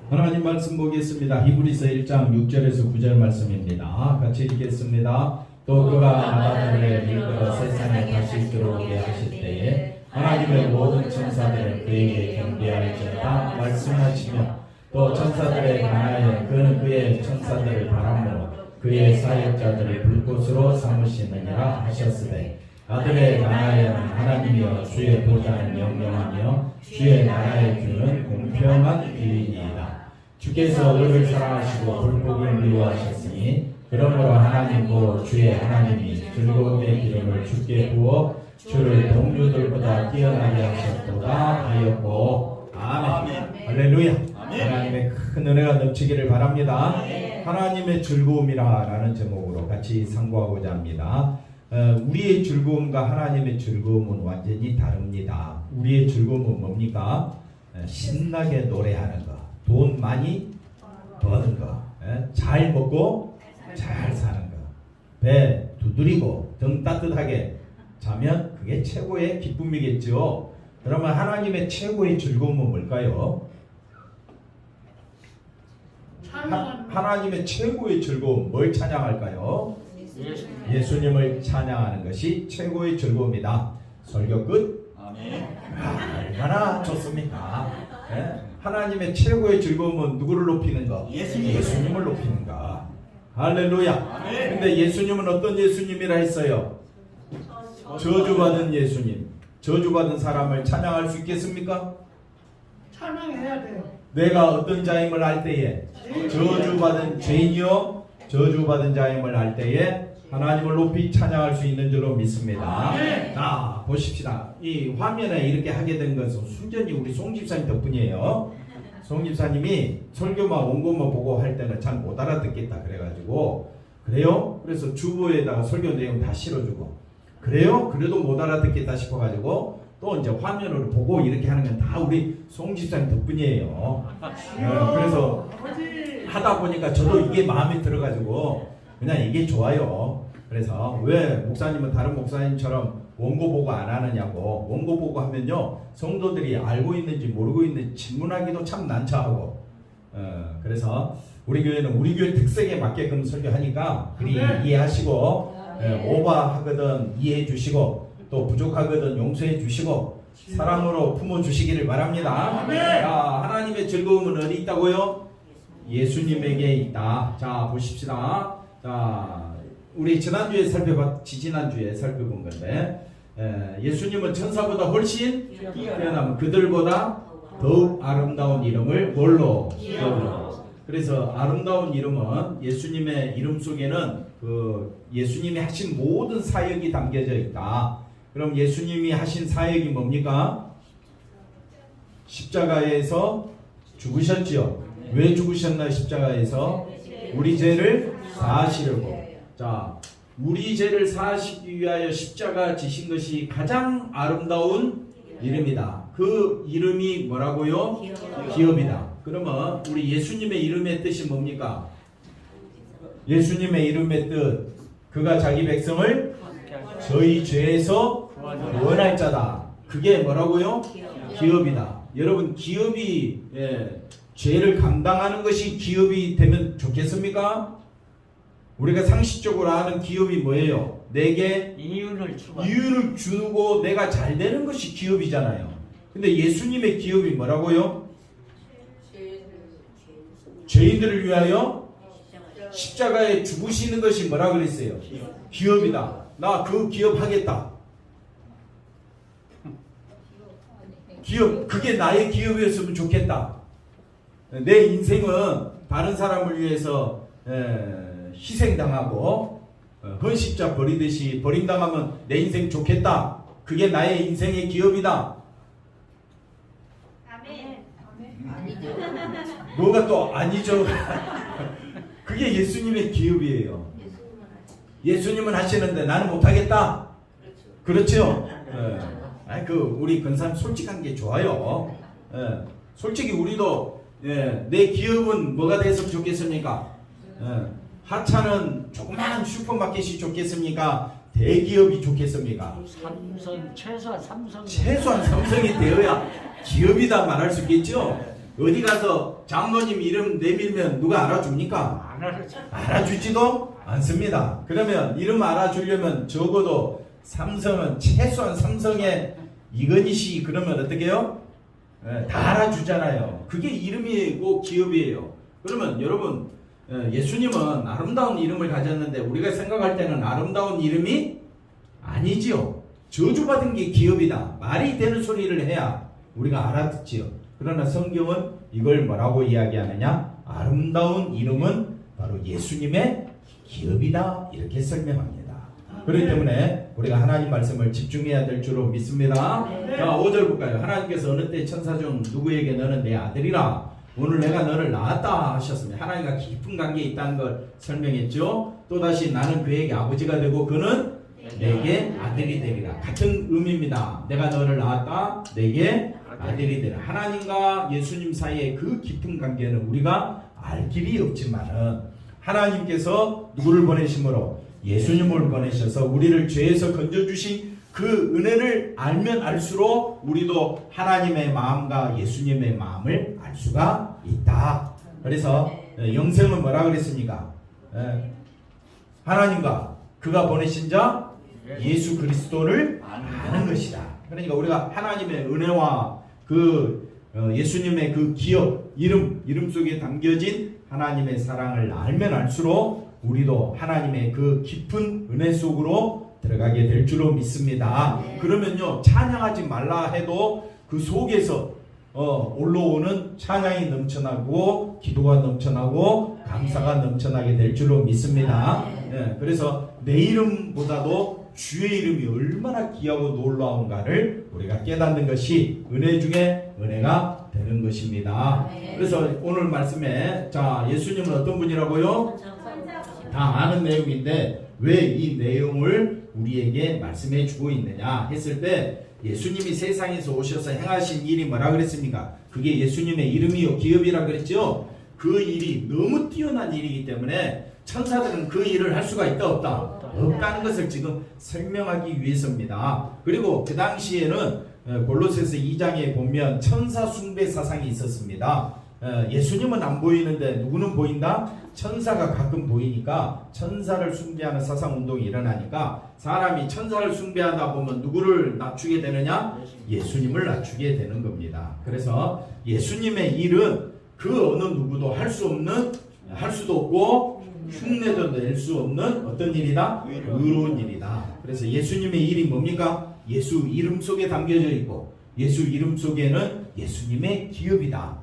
하나님 말씀 보겠습니다. 히브리서 1장 6절에서 9절 말씀입니다. 같이 읽겠습니다. 또 그가 아담을 일컬어 세상에 다시 들어오게 하실 때에 하나님의 모든 천사들은 그에게 경배할지어다 말씀하시며 또 천사들에 관하여 그는 그의 천사들을 바람으로 그의 사역자들을 불꽃으로 삼으시느니라 하셨으되 아들에 관하여는 하나님이여 주의 보좌는 영영하며 주의 나라의 주는 공평한 규이니이다. 주께서 을을 사랑하시고 불복을 미워하셨으니 그러므로 하나님도 주의 하나님이 즐거움의 기름을 주께 부어 주를 동료들보다 뛰어나게 하셨도다 하였고. 아멘. 할렐루야. 하나님의 큰 은혜가 넘치기를 바랍니다. 하나님의 즐거움이라 라는 제목으로 같이 상고하고자 합니다. 우리의 즐거움과 하나님의 즐거움은 완전히 다릅니다. 우리의 즐거움은 뭡니까? 신나게 노래하는 거, 돈 많이 버는 거, 잘 먹고 잘 사는 거, 배 두드리고 등 따뜻하게 자면 그게 최고의 기쁨이겠죠. 그러면 하나님의 최고의 즐거움은 뭘까요? 하나님의 최고의 즐거움, 뭘 찬양할까요? 예수님을 찬양하는 것이 최고의 즐거움이다. 설교 끝. 아멘. 얼마나 좋습니까? 하나님의 최고의 즐거움은 누구를 높이는 거? 예수님을 높이는 거. 할렐루야. 근데 예수님은 어떤 예수님이라 했어요? 저주받은 예수님. 저주받은 사람을 찬양할 수 있겠습니까? 찬양해야 돼요. 내가 어떤 자임을 알 때에 저주받은 죄인이요 저주받은 자임을 알 때에 하나님을 높이 찬양할 수 있는 줄로 믿습니다. 자, 보십시다. 이 화면에 이렇게 하게 된 것은 순전히 우리 송 집사님 덕분이에요. 송 집사님이 설교만 원고만 보고 할 때는 잘 못 알아듣겠다 그래가지고, 그래요? 그래서 주보에다가 설교 내용 다 실어주고, 그래요? 그래도 못 알아듣겠다 싶어가지고 또 이제 화면으로 보고 이렇게 하는 건 다 우리 송 집사님 덕분이에요. 그래서 하다 보니까 저도 이게 마음에 들어가지고 그냥 이게 좋아요. 그래서 왜 목사님은 다른 목사님처럼 원고 보고 안 하느냐고. 원고 보고 하면요 성도들이 알고 있는지 모르고 있는지 질문하기도 참 난처하고, 그래서 우리 교회는 우리 교회 특색에 맞게끔 설교하니까 그리 이해하시고, 오버하거든 이해해 주시고 또 부족하거든 용서해 주시고 사랑으로 품어 주시기를 바랍니다. 자, 하나님의 즐거움은 어디 있다고요? 예수님에게 있다. 자, 보십시다. 자, 우리 지난주에 살펴본 건데, 예수님은 천사보다 훨씬 뛰어나면 그들보다 더욱 아름다운 이름을 뭘로? 기업으로. 그래서 아름다운 이름은 예수님의 이름 속에는 그 예수님이 하신 모든 사역이 담겨져 있다. 그럼 예수님이 하신 사역이 뭡니까? 십자가에서 죽으셨지요. 왜 죽으셨나요? 십자가에서 우리 죄를 사하시려고. 자, 우리 죄를 사하시기 위하여 십자가 지신 것이 가장 아름다운 이름이다. 그 이름이 뭐라고요? 기업이다. 그러면 우리 예수님의 이름의 뜻이 뭡니까? 예수님의 이름의 뜻, 그가 자기 백성을 저희 죄에서 구원할 자다. 그게 뭐라고요? 기업이다. 여러분, 기업이 죄를 감당하는 것이 기업이 되면 좋겠습니까? 우리가 상식적으로 아는 기업이 뭐예요? 내게 이유를 주고 내가 잘 되는 것이 기업이잖아요. 근데 예수님의 기업이 뭐라고요? 죄인들을 위하여 십자가에 죽으시는 것이 뭐라 그랬어요? 기업이다. 나 그 기업 하겠다. 기업, 그게 나의 기업이었으면 좋겠다. 내 인생은 다른 사람을 위해서 희생당하고 헌십자 버리듯이 버림당하면 내 인생 좋겠다. 그게 나의 인생의 기업이다. 아니죠. 뭐가 또 아니죠. 그게 예수님의 기업이에요. 예수님은 하시는데 나는 못하겠다. 그렇죠? 우리 근사님 솔직한 게 좋아요. 솔직히 우리도 내 기업은 뭐가 됐으면 좋겠습니까? 하찮은 조그마한 슈퍼마켓이 좋겠습니까? 대기업이 좋겠습니까? 최소한 삼성이 되어야 기업이다 말할 수 있겠죠? 어디 가서 장로님 이름 내밀면 누가 알아줍니까? 안 알았죠. 알아주지도 않습니다. 그러면 이름 알아주려면 적어도 삼성은 최소한 삼성의 이건희 씨 그러면 어떻게 해요? 다 알아주잖아요. 그게 이름이고 기업이에요. 그러면 여러분 예수님은 아름다운 이름을 가졌는데 우리가 생각할 때는 아름다운 이름이 아니지요. 저주받은 게 기업이다. 말이 되는 소리를 해야 우리가 알아듣지요. 그러나 성경은 이걸 뭐라고 이야기하느냐? 아름다운 이름은 바로 예수님의 기업이다. 이렇게 설명합니다. 그렇기 때문에 우리가 하나님 말씀을 집중해야 될 줄로 믿습니다. 자, 5절 볼까요? 하나님께서 어느 때 천사 중 누구에게 너는 내 아들이라 오늘 내가 너를 낳았다 하셨습니다. 하나님과 깊은 관계에 있다는 걸 설명했죠. 또다시 나는 그에게 아버지가 되고 그는 내게 아들이 되리라. 같은 의미입니다. 내가 너를 낳았다. 내게 아들이 되리라. 하나님과 예수님 사이의 그 깊은 관계는 우리가 알 길이 없지만은 하나님께서 누구를 보내심으로 예수님을 보내셔서 우리를 죄에서 건져주신 그 은혜를 알면 알수록 우리도 하나님의 마음과 예수님의 마음을 알 수가 있다. 그래서 영생은 뭐라 그랬습니까? 하나님과 그가 보내신 자 예수 그리스도를 아는 것이다. 그러니까 우리가 하나님의 은혜와 그 예수님의 그 기업 이름 속에 담겨진 하나님의 사랑을 알면 알수록 우리도 하나님의 그 깊은 은혜 속으로 들어가게 될 줄로 믿습니다. 그러면요 찬양하지 말라 해도 그 속에서 올라오는 찬양이 넘쳐나고 기도가 넘쳐나고 감사가 넘쳐나게 될 줄로 믿습니다. 그래서 내 이름보다도 주의 이름이 얼마나 귀하고 놀라운가를 우리가 깨닫는 것이 은혜 중에 은혜가 되는 것입니다. 그래서 오늘 말씀에 자 예수님은 어떤 분이라고요? 다 아는 내용인데 왜 이 내용을 우리에게 말씀해 주고 있느냐 했을 때 예수님이 세상에서 오셔서 행하신 일이 뭐라 그랬습니까? 그게 예수님의 이름이요 기업이라 그랬죠. 그 일이 너무 뛰어난 일이기 때문에 천사들은 그 일을 할 수가 있다 없다? 없다는 것을 지금 설명하기 위해서입니다. 그리고 그 당시에는 골로새서 2장에 보면 천사 숭배 사상이 있었습니다. 예수님은 안 보이는데 누구는 보인다? 천사가 가끔 보이니까 천사를 숭배하는 사상운동이 일어나니까 사람이 천사를 숭배하다 보면 누구를 낮추게 되느냐? 예수님을 낮추게 되는 겁니다. 그래서 예수님의 일은 그 어느 누구도 할 수도 없고 흉내도 낼 수 없는 어떤 일이다? 의로운 일이다. 그래서 예수님의 일이 뭡니까? 예수 이름 속에 담겨져 있고 예수 이름 속에는 예수님의 기업이다.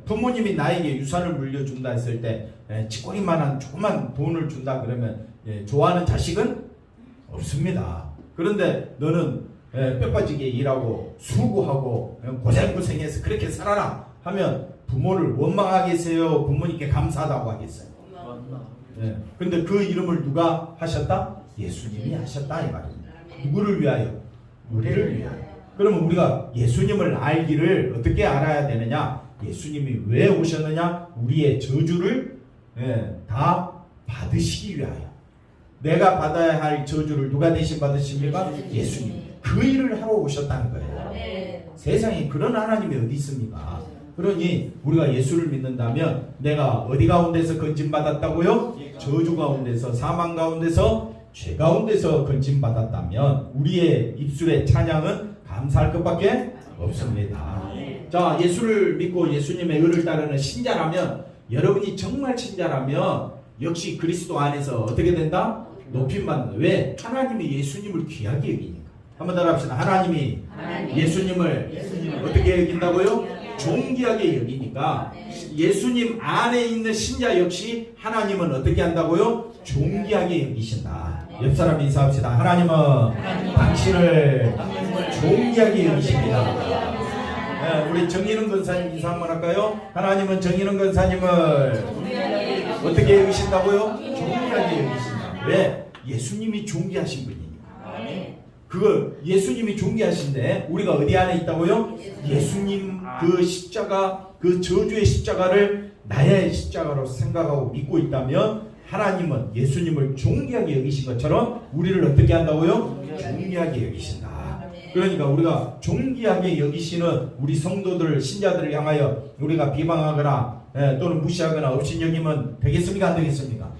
부모님이 나에게 유산을 물려준다 했을 때 치꼬리만한 조그만 돈을 준다 그러면 좋아하는 자식은 없습니다. 그런데 너는 뼈 빠지게 일하고 수고하고 고생해서 그렇게 살아라 하면 부모를 원망하겠어요? 부모님께 감사하다고 하겠어요? 근데 그 이름을 누가 하셨다? 예수님이 하셨다 이 말입니다. 누구를 위하여? 우리를 위하여. 그러면 우리가 예수님을 알기를 어떻게 알아야 되느냐? 예수님이 왜 오셨느냐? 우리의 저주를 다 받으시기 위하여. 내가 받아야 할 저주를 누가 대신 받으십니까? 예수님. 그 일을 하러 오셨다는 거예요. 세상에 그런 하나님이 어디 있습니까? 그러니 우리가 예수를 믿는다면 내가 어디 가운데서 건진받았다고요? 저주 가운데서 사망 가운데서 죄 가운데서 건진받았다면 우리의 입술의 찬양은 감사할 것밖에 없습니다. 자, 예수를 믿고 예수님의 의를 따르는 신자라면 여러분이 정말 신자라면 역시 그리스도 안에서 어떻게 된다? 높임받는다. 왜? 하나님이 예수님을 귀하게 여기니까. 한번 더 합시다. 하나님이 예수님을 어떻게 여긴다고요? 존귀하게 여기니까 예수님 안에 있는 신자 역시 하나님은 어떻게 한다고요? 존귀하게 여기신다. 옆 사람 인사합시다. 하나님은 당신을 존귀하게 여기십니다. 우리 정인훈 권사님 인사 한번 할까요? 하나님은 정인훈 권사님을 어떻게 여기신다고요? 존귀하게 여기신다. 왜? 예수님이 존귀하신 분이니까. 그걸 예수님이 존귀하신데 우리가 어디 안에 있다고요? 예수님 그 십자가, 그 저주의 십자가를 나의 십자가로 생각하고 믿고 있다면 하나님은 예수님을 존귀하게 여기신 것처럼 우리를 어떻게 한다고요? 존귀하게 여기신다. 그러니까 우리가 존귀하게 여기시는 우리 성도들, 신자들을 향하여 우리가 비방하거나 또는 무시하거나 업신여기면 되겠습니까? 안 되겠습니까?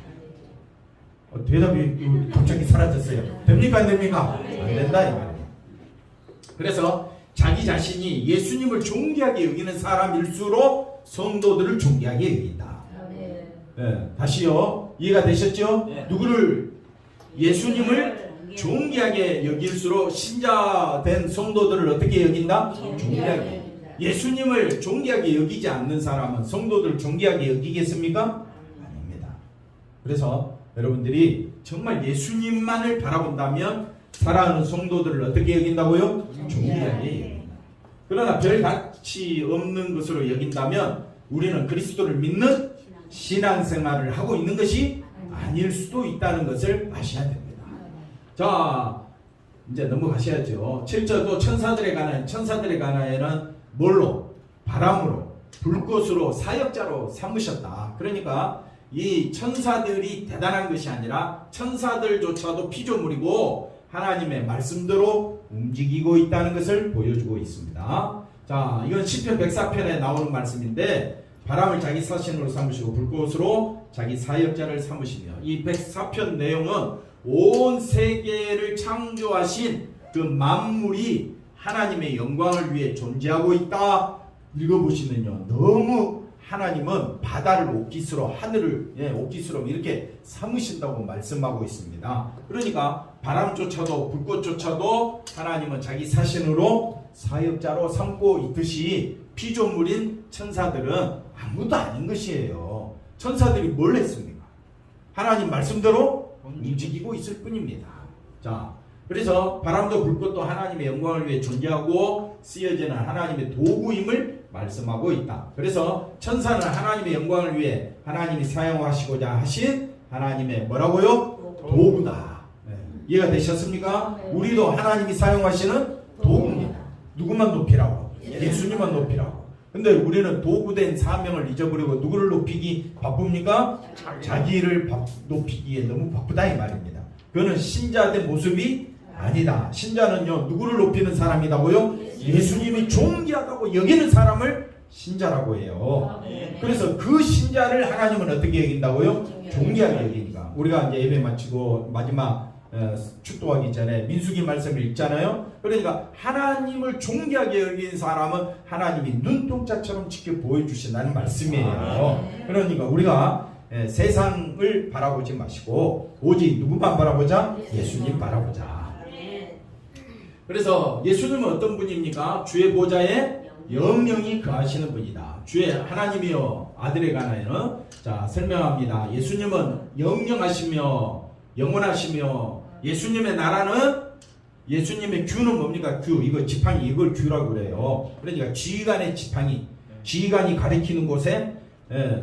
대답이 갑자기 사라졌어요. 됩니까? 안 됩니까? 안 된다 이 말이에요. 그래서 자기 자신이 예수님을 존귀하게 여기는 사람일수록 성도들을 존귀하게 여긴다. 다시요. 이해가 되셨죠? 누구를 예수님을 존귀하게 여길수록 신자된 성도들을 어떻게 여긴다? 존귀하게. 예수님을 존귀하게 여기지 않는 사람은 성도들을 존귀하게 여기겠습니까? 아닙니다. 그래서 여러분들이 정말 예수님만을 바라본다면 사랑하는 성도들을 어떻게 여긴다고요? 존귀하게 여긴다. 그러나 별 가치 없는 것으로 여긴다면 우리는 그리스도를 믿는 신앙생활을 하고 있는 것이 아닐 수도 있다는 것을 아셔야 됩니다. 자, 이제 넘어가셔야죠. 7절도 천사들에 관하여는 뭘로? 바람으로, 불꽃으로, 사역자로 삼으셨다. 그러니까 이 천사들이 대단한 것이 아니라 천사들조차도 피조물이고 하나님의 말씀대로 움직이고 있다는 것을 보여주고 있습니다. 자, 이건 시편 104편에 나오는 말씀인데 바람을 자기 사신으로 삼으시고 불꽃으로 자기 사역자를 삼으시며, 이 104편 내용은 온 세계를 창조하신 그 만물이 하나님의 영광을 위해 존재하고 있다. 읽어보시면요, 너무 하나님은 바다를 옥기스로, 하늘을 옥기스로 이렇게 삼으신다고 말씀하고 있습니다. 그러니까 바람조차도 불꽃조차도 하나님은 자기 사신으로 사역자로 삼고 있듯이 피조물인 천사들은 아무도 아닌 것이에요. 천사들이 뭘 했습니까? 하나님 말씀대로 움직이고 있을 뿐입니다. 자, 그래서 바람도 불꽃도 하나님의 영광을 위해 존재하고 쓰여지는 하나님의 도구임을 말씀하고 있다. 그래서 천사는 하나님의 영광을 위해 하나님이 사용하시고자 하신 하나님의 뭐라고요? 도구다. 이해가 되셨습니까? 우리도 하나님이 사용하시는 도구입니다. 누구만 높이라고? 예수님만 높이라고. 근데 우리는 도구된 사명을 잊어버리고 누구를 높이기 바쁩니까? 자기를 높이기에 너무 바쁘다 이 말입니다. 그거는 신자된 모습이 아니다. 신자는요, 누구를 높이는 사람이라고요? 예수님이 존귀하다고 여기는 사람을 신자라고 해요. 그래서 그 신자를 하나님은 어떻게 여긴다고요? 존귀하게 여기니까. 우리가 이제 예배 마치고 마지막 축도하기 전에 민수기 말씀을 읽잖아요. 그러니까 하나님을 존귀하게 여긴 사람은 하나님이 눈동자처럼 지켜 보여주신다는 말씀이에요. 그러니까 우리가 세상을 바라보지 마시고 오직 누구만 바라보자? 예수님 바라보자. 그래서 예수님은 어떤 분입니까? 주의 보좌에 영영이 거하시는 분이다. 주의 하나님이여 아들에 관하여는 자 설명합니다. 예수님은 영영하시며 영원하시며, 예수님의 나라는, 예수님의 규는 뭡니까? 규. 이거 지팡이, 이걸 규라고 그래요. 그러니까 지휘관의 지팡이, 지휘관이 가리키는 곳에,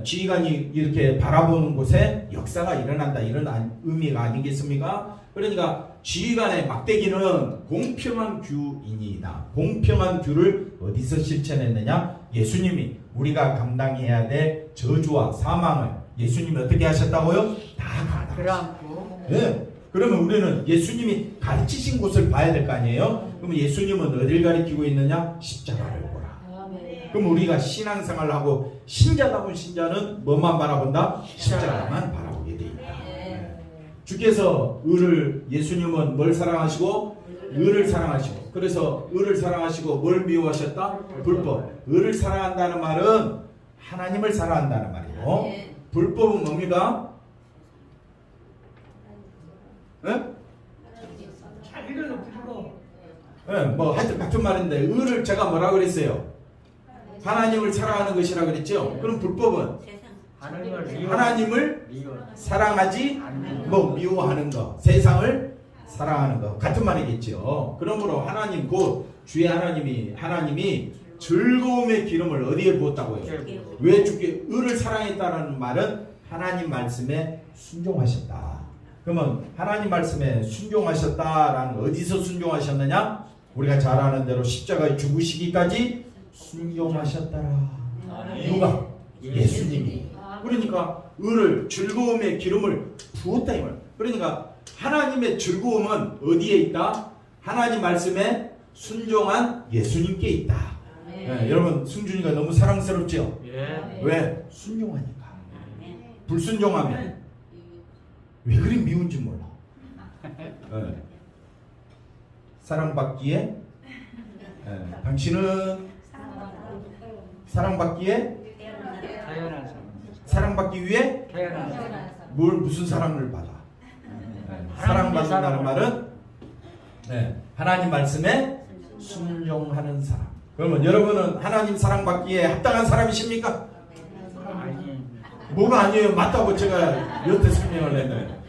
지휘관이 이렇게 바라보는 곳에 역사가 일어난다, 이런 의미가 아니겠습니까? 그러니까 지휘관의 막대기는 공평한 규이니이다. 공평한 규를 어디서 실천했느냐? 예수님이 우리가 감당해야 될 저주와 사망을 예수님이 어떻게 하셨다고요? 다 감당하셨다. 네. 그러면 우리는 예수님이 가르치신 곳을 봐야 될 거 아니에요? 그러면 예수님은 어딜 가르치고 있느냐? 십자가를 보라. 그럼 우리가 신앙생활을 하고 신자다운 신자는 뭐만 바라본다? 십자가만 바라보게 돼 있다. 주께서 의를, 예수님은 뭘 사랑하시고? 의를 사랑하시고. 그래서 의를 사랑하시고 뭘 미워하셨다? 불법. 의를 사랑한다는 말은 하나님을 사랑한다는 말이에요. 불법은 뭡니까? 네? 자기를 높이고. 네, 뭐 하여튼 같은 말인데 의를 제가 뭐라 그랬어요? 하나님을 사랑하는 것이라 그랬죠. 그럼 불법은 하나님을 사랑하지 뭐 미워하는 거, 세상을 사랑하는 거 같은 말이겠죠. 그러므로 하나님 곧 주의 하나님이 즐거움의 기름을 어디에 부었다고요? 왜 주께 의를 사랑했다는 말은 하나님 말씀에 순종하셨다. 그러면 하나님 말씀에 순종하셨다라는 어디서 순종하셨느냐? 우리가 잘 아는 대로 십자가에 죽으시기까지 순종하셨더라. 누가? 예수님이. 그러니까 의를, 즐거움의 기름을 부었다 이 말. 그러니까 하나님의 즐거움은 어디에 있다? 하나님 말씀에 순종한 예수님께 있다. 예, 여러분 승준이가 너무 사랑스럽죠? 예. 왜? 순종하니까. 불순종하면 왜 그리 미운지 몰라. 예. 사랑받기에 당신은 사랑받기에 태어난 사람. 사랑받기 위해 태어난 사람. 무슨 사랑을 받아? 사랑받는다는 말은 하나님 말씀에 순종하는 사람. 그러면 여러분은 하나님 사랑받기에 합당한 사람이십니까? 아니. 뭐가 아니에요? 맞다고 제가 여태 설명을 했는데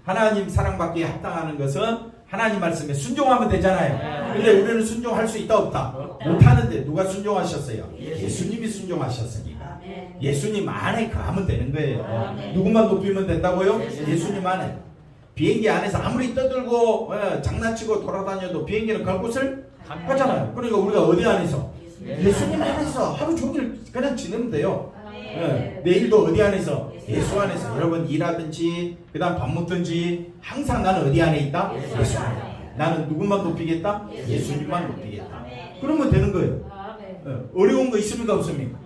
하나님 사랑받기에 합당하는 것은 하나님 말씀에 순종하면 되잖아요. 근데 우리는 순종할 수 있다 없다? 못하는데 누가 순종하셨어요? 예수님이 순종하셨으니까 예수님 안에 가면 되는 거예요. 누구만 높이면 된다고요? 예수님 안에. 비행기 안에서 아무리 떠들고 장난치고 돌아다녀도 비행기는 갈 곳을 가잖아요. 그러니까 우리가 어디 안에서? 예수님 안에서 하루 종일 그냥 지내면 돼요. 내일도 어디 안에서? 예수 안에서. 여러분 일하든지 그 다음 밥 먹든지 항상 나는 어디 안에 있다? 예수 안에. 나는 누구만 높이겠다? 예수님만 높이겠다. 그러면 되는 거예요. 어려운 거 있습니까 없습니까?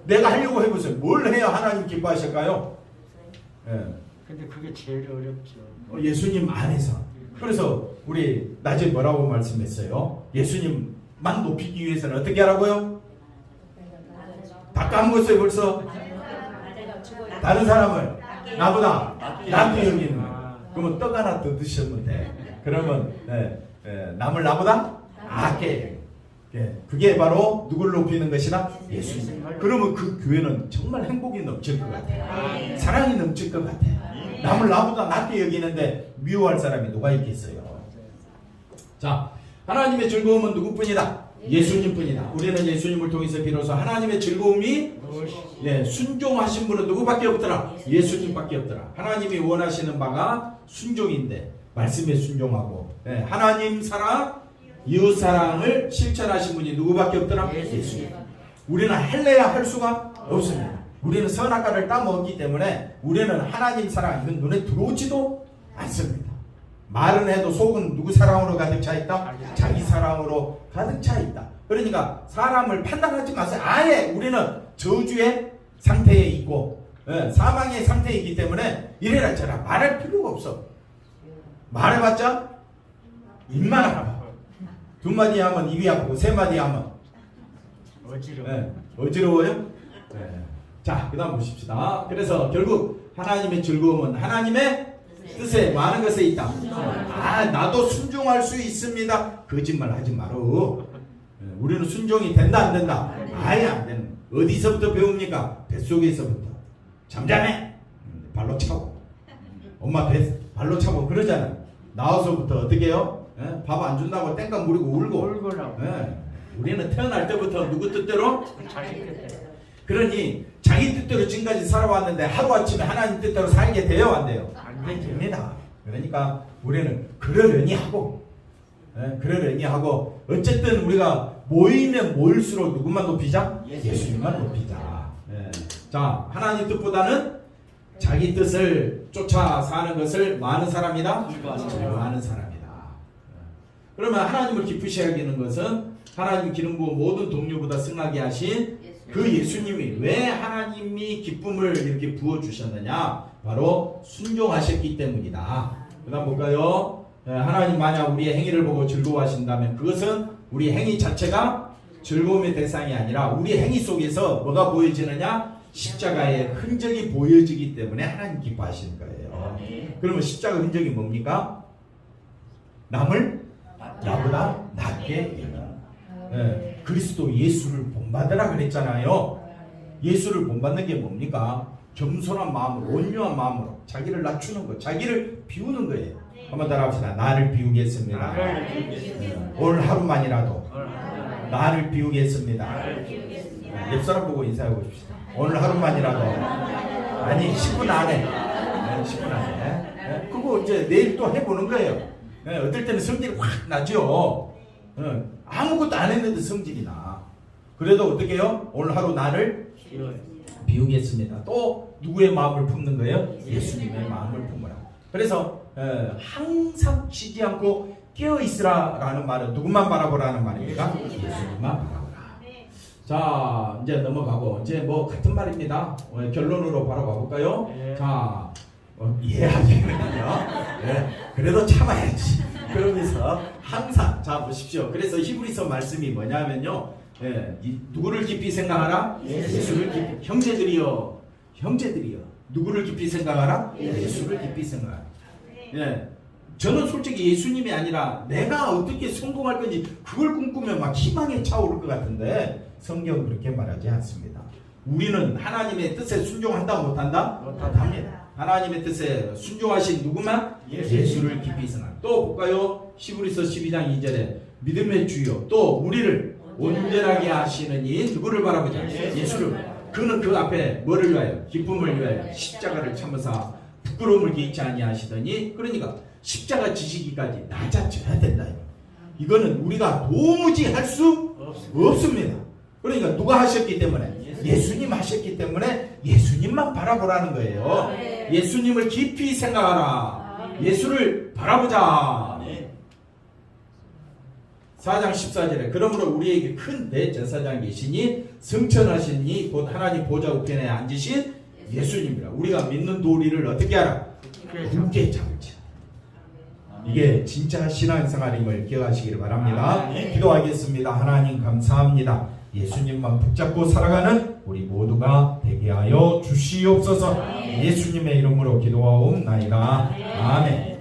내가 하려고 해보세요. 뭘 해야 하나님 기뻐하실까요? 근데 그게 제일 어렵죠. 예수님 안에서. 그래서 우리 낮에 뭐라고 말씀했어요? 예수님만 높이기 위해서는 어떻게 하라고요? 다 까먹었어요 벌써. 다른 사람을 나보다 낫게 여기는 거예요. 그러면 떡 하나 더 드시면 돼. 그러면 남을 나보다 낫게. 그게 바로 누구를 높이는 것이다? 예수님. 그러면 그 교회는 정말 행복이 넘칠 것 같아요. 사랑이 넘칠 것 같아요. 남을 나보다 낫게 여기는데 미워할 사람이 누가 있겠어요? 자, 하나님의 즐거움은 누구뿐이다? 예수님뿐이다. 우리는 예수님을 통해서 비로소 하나님의 즐거움이 순종하신 분은 누구밖에 없더라? 예수님밖에 없더라. 하나님이 원하시는 바가 순종인데 말씀에 순종하고 하나님 사랑, 이웃 사랑을 실천하신 분이 누구밖에 없더라? 예수님. 우리는 할래야 할 수가 없습니다. 우리는 선악과를 따먹었기 때문에 우리는 하나님 사랑 이건 눈에 들어오지도 않습니다. 말은 해도 속은 누구 사랑으로 가득 차 있다? 자기 사랑으로 가득 차 있다. 그러니까 사람을 판단하지 마세요. 아예 우리는 저주의 상태에 있고 사망의 상태에 있기 때문에 이래라 저래라 말할 필요가 없어. 말해봤자 입만 아파. 두 마디 하면 입이 아프고 세 마디 하면 어지러워요? 자, 그 다음 보십시다. 그래서 결국 하나님의 즐거움은 하나님의 뜻에 많은 것에 있다. 나도 순종할 수 있습니다. 거짓말 하지 마로. 우리는 순종이 된다 안 된다? 아예 안 되는. 어디서부터 배웁니까? 뱃속에서부터. 잠잠해. 발로 차고. 엄마 발로 차고 그러잖아요. 나와서부터 어떻게 해요? 밥 안 준다고 땡깡 부리고 울고. 우리는 태어날 때부터 누구 뜻대로? 자기 뜻대로. 그러니 자기 뜻대로 지금까지 살아왔는데 하루아침에 하나님 뜻대로 살게 돼요 안 돼요? 안 안 됩니다. 그러니까 우리는 그러려니 하고 어쨌든 우리가 모이면 모일수록 누구만 높이자? 예수님만 높이자. 자, 하나님 뜻보다는 자기 뜻을 쫓아 사는 것을 많은 사람이다? 즐거워하는 사람이다. 그러면 하나님을 기쁘시게 하는 것은 하나님 기름 부어 모든 동료보다 승하게 하신 그 예수님이 왜 하나님이 기쁨을 이렇게 부어주셨느냐? 바로 순종하셨기 때문이다. 그 다음 볼까요? 하나님 만약 우리의 행위를 보고 즐거워하신다면 그것은 우리 행위 자체가 즐거움의 대상이 아니라 우리 행위 속에서 뭐가 보여지느냐? 십자가의 흔적이 보여지기 때문에 하나님 기뻐하시는 거예요. 그러면 십자가 흔적이 뭡니까? 남을 나보다 낫게 여기는. 그리스도 예수를 본받으라 그랬잖아요. 예수를 본받는 게 뭡니까? 겸손한 마음으로, 온유한 마음으로 자기를 낮추는 거, 자기를 비우는 거예요. 한번 따라합시다. 나를 비우겠습니다. 오늘 하루만이라도 나를 비우겠습니다. 옆 사람 보고 인사해 보십시다. 오늘 하루만이라도, 아니 10분 안에, 10분 안에. 그거 이제 내일 또 해보는 거예요. 어떨 때는 성질이 확 나죠. 아무것도 안 했는데 성질이 나. 그래도 어떻게 해요? 오늘 하루 나를 비우겠습니다. 또 누구의 마음을 품는 거예요? 예수님의 마음을 품으라. 그래서 항상 쉬지 않고 깨어 있으라라는 말은 누구만 바라보라는 말입니까? 예수님만 바라보라. 자, 이제 넘어가고 이제 뭐 같은 말입니다. 결론으로 바로 가볼까요? 네. 자, 이해하시면요. 예, 그래도 참아야지. 그러면서 항상 자 보십시오. 그래서 히브리서 말씀이 뭐냐면요. 예, 누구를 깊이 생각하라? 예수를 깊이. 형제들이여. 누구를 깊이 생각하라? 예수를 깊이 생각하라. 예. 저는 솔직히 예수님이 아니라 내가 어떻게 성공할 건지 그걸 꿈꾸면 막 희망에 차오를 것 같은데 성경은 그렇게 말하지 않습니다. 우리는 하나님의 뜻에 순종한다 못한다? 못합니다. 하나님의 뜻에 순종하신 누구만? 예수를 깊이 생각한다. 또 볼까요? 히브리서 12장 2절에 믿음의 주여 또 우리를 온전하게 하시는 이 누구를 바라보자? 예수를. 그는 그 앞에 뭐를 위하여? 기쁨을 위하여 십자가를 참으사 부끄러움을 개의치 아니하시더니 그러니까 십자가 지시기까지 낮아져야 된다. 이거는 우리가 도무지 할 수 없습니다. 그러니까 누가 하셨기 때문에? 예수님 하셨기 때문에 예수님만 바라보라는 거예요. 예수님을 깊이 생각하라. 예수를 바라보자. 4장 14절에 그러므로 우리에게 큰 대제사장 계시니 성천하신 이 곧 하나님 보좌 우편에 앉으신 예수님이라. 우리가 믿는 도리를 어떻게 하라? 굳게 잡을지. 이게 진짜 신앙생활임을 기억하시기를 바랍니다. 기도하겠습니다. 하나님 감사합니다. 예수님만 붙잡고 살아가는 우리 모두가 되게 하여 주시옵소서. 예수님의 이름으로 기도하옵나이다. 아멘.